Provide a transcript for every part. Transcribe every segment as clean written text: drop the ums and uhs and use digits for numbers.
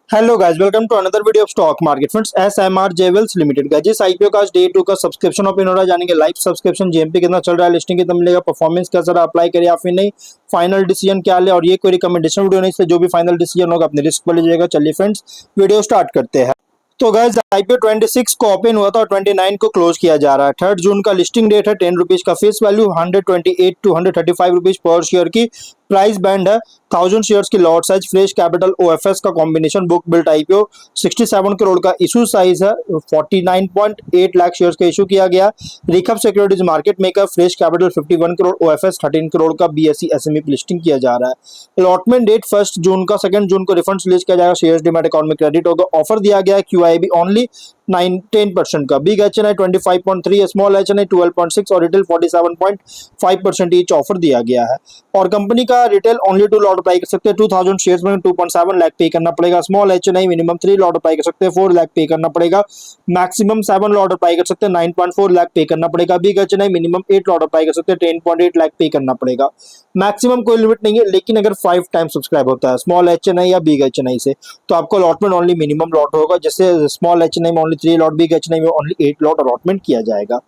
Hello guys, welcome to another video of stock market friends. SMR jewels limited का जिस IPO का आज day 2 का सब्सक्रिप्शन ओपन हो रहा है, जानेंगे लाइव सब्सक्रिप्शन जीएमपी कितना चल रहा है, लिस्टिंग कितना मिलेगा, परफॉर्मेंस कैसा रहा, अप्लाई करिए या फिर नहीं, फाइनल डिसीजन क्या ले, और ये कोई रिकमेंडेशन वीडियो नहीं से जो भी फाइनल डिसीजन होगा अपने रिस्क पर लीजिएगा। चलिए फ्रेंड्स, वीडियो स्टार्ट करते हैं। तो गाइस, आईपीओ 26 को ओपन हुआ था और 29 को क्लोज किया जा रहा है। 3 जून का लिस्टिंग डेट है। 10 रुपीज का फेस वैल्यू, 128 टू 135 रुपीज पर शेयर की प्राइस बैंड है। 1000 शेयर्स की lot size, fresh capital, OFS का combination, book built IPO, 67 crore का इशू साइज है। 49.8 लाख शेयर्स का इशू किया गया। रिकअप securities market maker, fresh capital 51 crore, OFS 13 crore का बीएसई एसएमई लिस्टिंग किया जा रहा है। अलॉटमेंट डेट 1 जून का। 2 जून को रिफंड रिलीज किया जाएगा, शेयर्स डीमैट अकाउंट में क्रेडिट होगा। ऑफर दिया गया है क्यूआईबी ओनली 10% का, बिग एचएनआई 25.3, स्मॉल एचएनआई 12.6 और रिटेल 47.5% ईच ऑफर दिया गया है। और कंपनी का रिटेल ओनली 2 लॉट अप्लाई कर सकते हैं। 2000 शेयर्स में 2.7 लाख पे करना पड़ेगा। Small HNI minimum 3 lot apply कर सकते हैं, 4 लाख पे करना पड़ेगा। मैक्सिमम 7 लॉट अप्लाई कर सकते हैं, 9.4 लाख पे करना पड़ेगा। Big HNI minimum 8 lot apply कर सकते हैं, 10.8 लाख पे करना पड़ेगा। मैक्सिमम कोई लिमिट नहीं है, लेकिन अगर 5 टाइम सब्सक्राइब होता है स्मॉल एचएनआई या बिग एचएनआई से, तो आपको अलॉटमेंट ओनली मिनिमम लॉट होगा। जैसे स्मॉल एचएनआई में ओनली 3 लॉट, बिग एचएनआई में ओनली 8 लॉट अलॉटमेंट किया जाएगा।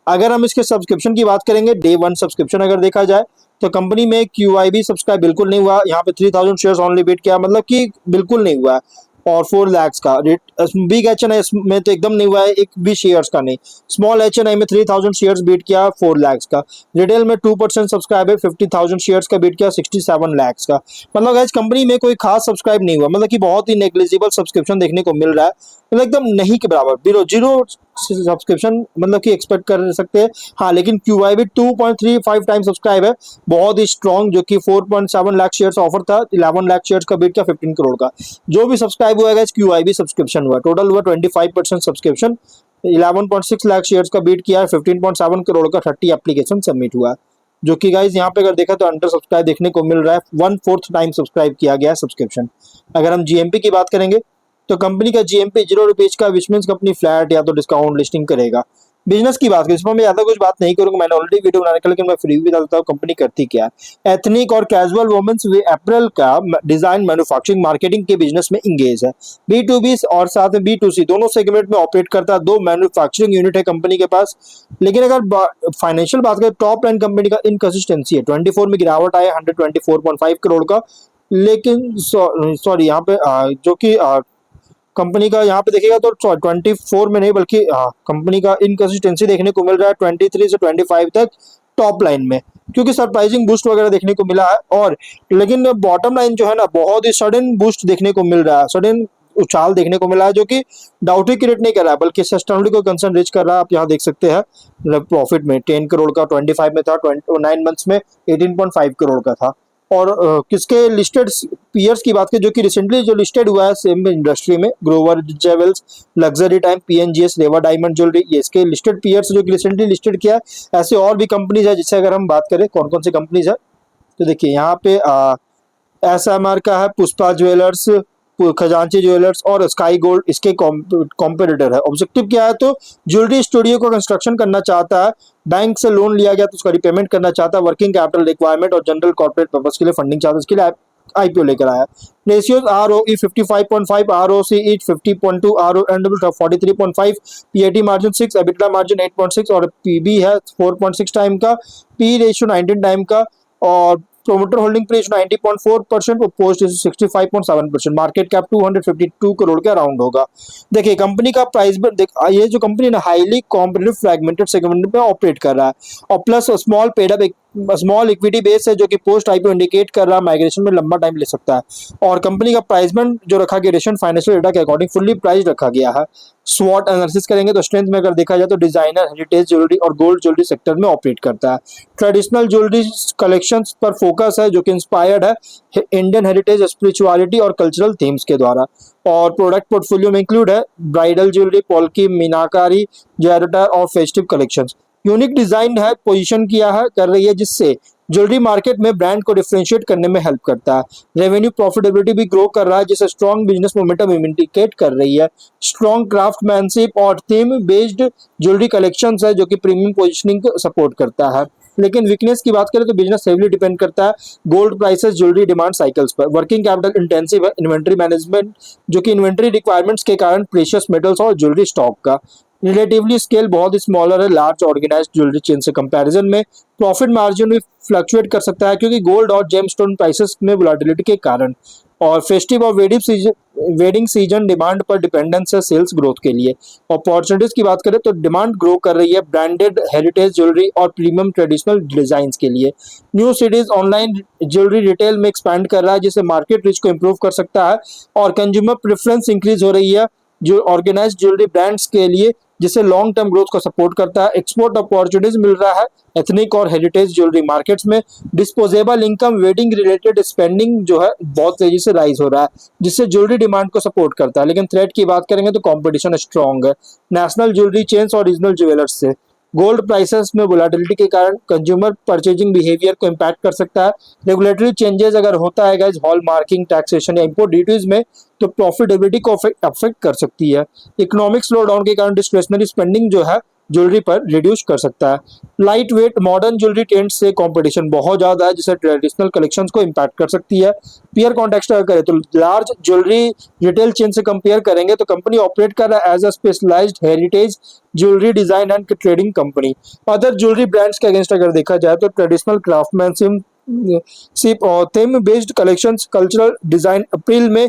अगर हम इसके सब्सक्रिप्शन की बात करेंगे, डे 1 सब्सक्रिप्शन अगर देखा जाए तो कंपनी में क्यूआईबी सब्सक्राइब बिल्कुल नहीं हुआ। यहाँ पे 3000 शेयर्स ओनली बीट किया, मतलब कि बिल्कुल नहीं हुआ है। और 4 लाख का बिग एचएनआई में तो एकदम नहीं हुआ है, एक भी शेयर्स का नहीं। स्मॉल एचएनआई में 3000 शेयर्स बीट किया, 4 लाख का। रिटेल में 2% सब्सक्राइब है, 50,000 शेयर्स का बीट किया, 67 लाख का। मतलब गाइस, कंपनी में कोई खास सब्सक्राइब नहीं हुआ, मतलब कि बहुत ही नेग्लिजिबल सब्सक्रिप्शन देखने को मिल रहा है, मतलब एकदम नहीं के बराबर, जीरो सब्सक्रिप्शन मतलब कि एक्सपेक्ट कर सकते हैं। हाँ, लेकिन क्यूआईबी 2.35 टाइम सब्सक्राइब है, बहुत ही स्ट्रॉन्ग, जो कि 4.7 लाख शेयर्स ऑफर था, 11 लाख शेयर्स का बीट किया, 15 करोड़ का। जो भी सब्सक्राइब हुआ है क्यूआईबी सब्सक्रिप्शन हुआ, टोटल हुआ 25% सब्सक्रिप्शन। 11.6 लाख शेयर्स का बीट किया है, 15.7 करोड़ का 30 एप्लीकेशन सबमिट हुआ, जो कि गाइज यहाँ पे अगर देखा तो अंडर सब्सक्राइब देखने को मिल रहा है। 1/4 टाइम सब्सक्राइब किया गया है सब्सक्रिप्शन। अगर हम जीएमपी की बात करेंगे तो कंपनी का जीएमपी 0 रुपीज का, विच मींस कंपनी फ्लैट या तो डिस्काउंट लिस्टिंग करेगा। बिजनेस की बात करें, इसमें मैं ज्यादा कुछ बात नहीं करूंगा, मैंने ऑलरेडी वीडियो बनाने का, लेकिन मैं फ्री भी डालता हूँ कंपनी करती क्या है। एथनिक और कैजुअल वुमेन्स अप्रैल का डिजाइन, मैन्युफैक्चरिंग, मार्केटिंग के बिजनेस में इंगेज है। बी2बी और साथ में बी2सी दोनों सेगमेंट में ऑपरेट करता है। 2 मैन्युफैक्चरिंग यूनिट है कंपनी के पास। लेकिन अगर फाइनेंशियल बात करें, टॉप लाइन कंपनी का इनकंसिस्टेंसी है। 24 में गिरावट आया 124.5 करोड़ का, लेकिन सॉरी यहाँ पे जो कि कंपनी का यहाँ पे देखिएगा तो 24 में नहीं, बल्कि कंपनी का इनकंसिस्टेंसी देखने को मिल रहा है 23 से 25 तक टॉप लाइन में, क्योंकि सरप्राइजिंग बूस्ट वगैरह देखने को मिला है। और लेकिन बॉटम लाइन जो है ना, बहुत ही सडन बूस्ट देखने को मिल रहा है, सडन उछाल देखने को मिला है, जो कि डाउट ही क्रिएट नहीं कर रहा है, बल्कि सस्टेनेबिलिटी को कंसर्न रीच कर रहा है। आप यहाँ देख सकते हैं प्रॉफिट में 10 करोड़ का 25 में था, 9 मंथ्स में 18.5 करोड़ का था। और किसके लिस्टेड पीयर्स की बात करें, जो कि रिसेंटली जो लिस्टेड हुआ है सेम इंडस्ट्री में, ग्रोवर जेवेल्स, लग्जरी टाइम, पीएनजीएस, रेवा डायमंड ज्वेलरी, ये इसके लिस्टेड पीयर्स जो कि रिसेंटली लिस्टेड किया है। ऐसे और भी कंपनीज है, जिससे अगर हम बात करें कौन कौन सी कंपनीज है, तो देखिए यहाँ पे एसएमआर का है, पुष्पा ज्वेलर्स, खजांची ज्वेलर्स और स्काई गोल्ड इसके कॉम्पिटिटर है। ऑब्जेक्टिव क्या है, तो ज्वेलरी स्टूडियो को कंस्ट्रक्शन करना चाहता है, बैंक से लोन लिया गया तो उसका रिपेमेंट करना चाहता है, वर्किंग कैपिटल रिक्वायरमेंट और जनरल कॉर्पोरेट पर्पस के लिए फंडिंग चाहता है, इसके लिए आईपीओ लेकर आया। Ratios ROE 55.5, ROCE 50.2, RONW 43.5, PAT margin 6, EBITDA margin 8.6 और PB है 4.6 टाइम का, पी रेशियो 19 टाइम का, और प्रोमोटर होल्डिंग पे 90.4% और पोस्ट 65.7%। मार्केट कैप 252 करोड़ के अराउंड होगा। देखिए कंपनी का प्राइस, ये जो कंपनी ना हाईली कॉम्पिटिटिव फ्रैगमेंटेड सेगमेंट में ऑपरेट कर रहा है, और plus small paid up small equity base है, जो कि पोस्ट आईपीओ इंडिकेट कर रहा है माइग्रेशन में लंबा टाइम ले सकता है। और कंपनी का प्राइसमेंट जो रखा गया रेशन फाइनेंशियल डेटा के अकॉर्डिंग फुल्ली प्राइस रखा गया है। स्वॉट एनालिसिस करेंगे तो स्ट्रेंथ में अगर देखा जाए तो डिजाइनर, हेरिटेज ज्वेलरी और गोल्ड ज्वेलरी सेक्टर में ऑपरेट करता है। ट्रेडिशनल ज्वेलरी कलेक्शंस पर फोकस है, जो कि इंस्पायर्ड है इंडियन हेरिटेज, स्पिरिचुअलिटी और कल्चरल थीम्स के द्वारा। और प्रोडक्ट पोर्टफोलियो में इंक्लूड है ब्राइडल ज्वेलरी, पोल्की, मीनाकारी, जैरोटा और फेस्टिव कलेक्शंस। यूनिक डिजाइन है, पोजीशन किया है कर रही है, जिससे ज्वेलरी मार्केट में ब्रांड को डिफरेंशिएट करने में हेल्प करता है। रेवेन्यू प्रॉफिटेबिलिटी भी ग्रो कर रहा है, जिससे स्ट्रॉन्ग बिजनेस मोमेंटम इंडिकेट कर रही है। स्ट्रॉन्ग क्राफ्टमैनशिप और थीम बेस्ड ज्वेलरी कलेक्शंस है, जो कि प्रीमियम पोजिशनिंग को सपोर्ट करता है। लेकिन वीकनेस की बात करें तो बिजनेस हेवीली डिपेंड करता है gold prices, jewellery demand cycles पर। वर्किंग कैपिटल इंटेंसिव है, इन्वेंट्री मैनेजमेंट जो कि इन्वेंट्री रिक्वायरमेंट्स के कारण प्रेशियस मेटल्स और ज्वेलरी स्टॉक का। रिलेटिवली स्केल बहुत स्मॉलर है लार्ज ऑर्गेनाइज्ड ज्वेलरी चेन से कंपैरिजन में। प्रॉफिट मार्जिन भी फ्लक्चुएट कर सकता है क्योंकि गोल्ड और जेमस्टोन प्राइसेस में वोलेटिलिटी के कारण। और फेस्टिव और वेडिंग सीजन डिमांड पर डिपेंडेंस है सेल्स ग्रोथ के लिए। अपॉर्चुनिटीज की बात करें तो डिमांड ग्रो कर रही है ब्रांडेड हेरिटेज ज्वेलरी और प्रीमियम ट्रेडिशनल डिजाइन के लिए। New cities online jewellery retail में एक्सपैंड कर रहा है जिससे मार्केट रिच को इम्प्रूव कर सकता है और कंज्यूमर प्रेफरेंस इंक्रीज हो रही है जो ऑर्गेनाइज ज्वेलरी ब्रांड्स के लिए, जिससे लॉन्ग टर्म ग्रोथ को सपोर्ट करता है। एक्सपोर्ट अपॉर्चुनिटीज मिल रहा है एथनिक और हेरिटेज ज्वेलरी मार्केट्स में। Disposable income wedding related spending जो है बहुत तेजी से राइज हो रहा है जिससे ज्वेलरी डिमांड को सपोर्ट करता है। लेकिन थ्रेट की बात करेंगे तो कंपटीशन स्ट्रांग है नेशनल ज्वेलरी चेन्स और रीजनल ज्वेलर्स से। गोल्ड प्राइसेस में वोलेटिलिटी के कारण कंज्यूमर परचेजिंग बिहेवियर को इम्पैक्ट कर सकता है। रेगुलेटरी चेंजेस अगर होता है गाइस हॉल मार्किंग, टैक्सेशन या इंपोर्ट ड्यूटीज में तो प्रॉफिटेबिलिटी को अफेक्ट कर सकती है। इकोनॉमिक स्लो डाउन के कारण डिस्क्रिशनरी स्पेंडिंग जो है ज्वेलरी पर रिड्यूस कर सकता है। Light weight modern jewellery trend से कंपटीशन बहुत ज्यादा है जिससे ट्रेडिशनल कलेक्शंस को इम्पैक्ट कर सकती है। पीयर कॉन्टेक्स्ट अगर करें तो लार्ज ज्वेलरी रिटेल चेन से कंपेयर करेंगे तो कंपनी ऑपरेट कर रहा है as a specialised heritage jewellery design and trading company. Other jewellery brands के अगेंस्ट अगर देखा जाए तो ट्रेडिशनल क्राफ्टमैनशिप सिर्फ और theme based collections cultural design appeal में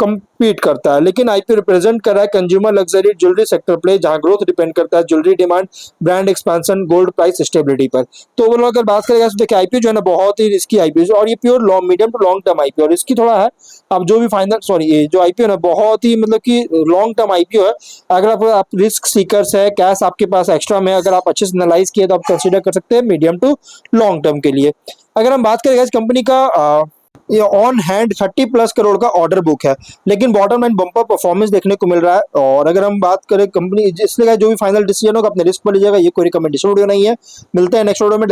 compete करता है। लेकिन आईपी रिप्रेजेंट कर रहा है consumer luxury jewellery sector play जहां ग्रोथ डिपेंड करता है jewellery demand, brand expansion, gold price stability पर। तो ओवरऑल अगर बात करेगा तो देखिए आईपीओ जो है ना बहुत ही रिस्की आईपीओ और ये pure long medium to long term IPO और इसकी थोड़ा है। अब जो भी फाइनल ये जो आईपीओ ना बहुत ही मतलब कि लॉन्ग टर्म आईपीओ है। अगर आप रिस्क सीकर्स है, कैश आपके पास एक्स्ट्रा में, अगर आप अच्छे से एनालाइज किए तो आप कंसीडर कर सकते हैं मीडियम टू लॉन्ग टर्म के लिए। अगर हम बात करें इस कंपनी का ये ऑन हैंड 30+ करोड़ का ऑर्डर बुक है लेकिन बॉटम लाइन बम्पर परफॉर्मेंस देखने को मिल रहा है। और अगर हम बात करें कंपनी इसलिए जो भी फाइनल डिसीजन होगा अपने रिस्क पर लीजिएगा, ये कोई रिकमेंडेशन वीडियो नहीं है। मिलते हैं नेक्स्ट वीडियो में।